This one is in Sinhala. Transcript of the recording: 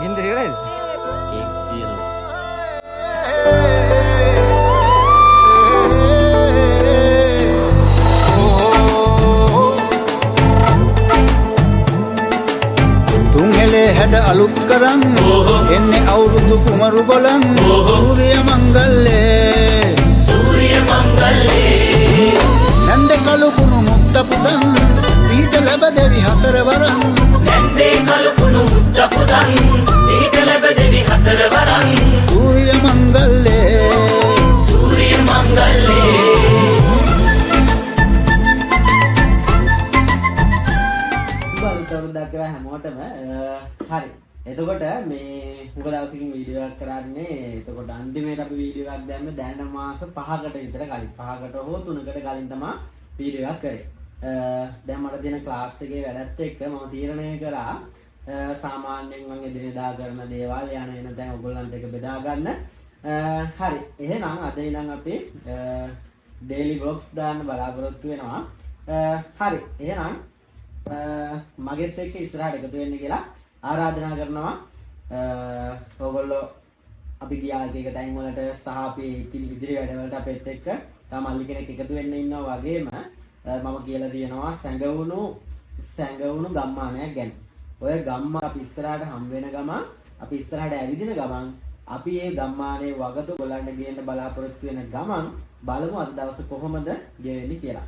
ගින්දර ඉවරයිද? කේක් තියෙනවා. තුන්හෙලේ හැඩ අලුත් කරන් එන්නේ අවුරුදු කුමරු බලන් සූර්ය මංගල්ලේ නන්ද කළු කුණු මුත්ත පුදන් පීඨ ලැබ දෙවි හතර වරන් නැන්දේ කළු කුණු මුත්ත පුදන් පීඨ ලැබ දෙවි හතර වරන් සූර්ය මංගල්ලේ අවුරුද්දක් කියලා හැමෝටම හරි. එතකොට මේ මුග දවසකින් වීඩියෝ එකක් කරන්නේ. එතකොට අන්තිමේට අපි වීඩියෝ එකක් දැම්මේ දැන් මාස 5කට විතර කලින්. 5කට හෝ 3කට කලින් තමයි වීඩියෝ එකක් කරේ. දැන් මට තියෙන ක්ලාස් එකේ වැඩත් එක්ක මම තීරණය කරා සාමාන්‍යයෙන් මම එදිනෙදා කරන දේවල් යන එන දැන් ඔයගොල්ලන්ට එක බෙදා ගන්න. හරි. එහෙනම් අද ඉඳන් අපි daily vlogs දාන්න බලාපොරොත්තු වෙනවා. හරි. එහෙනම් මගෙත් එක්ක ඉස්සරහට එකතු වෙන්න කියලා ආරාධනා කරනවා. ඔයගොල්ලෝ අපි ගියා එක තැන් වලට සහ අපි ඉදිරි වැඩවලට අපිත් එක්ක තව මල්ලි කෙනෙක් එකතු වෙන්න ඉන්නවා වගේම මම කියලා තියෙනවා සැඟවුණු ගම්මානයක් ගැන. ඔය ගම්මාන අපි ඉස්සරහට හම් වෙන ගමන් අපි ඉස්සරහට ඇවිදින ගමන් අපි මේ ගම්මානයේ වගතු ගොල්ලන්ට ගේන්න බලාපොරොත්තු වෙන ගමන් බලමු අද දවසේ කොහොමද ගෙවෙන්නේ කියලා.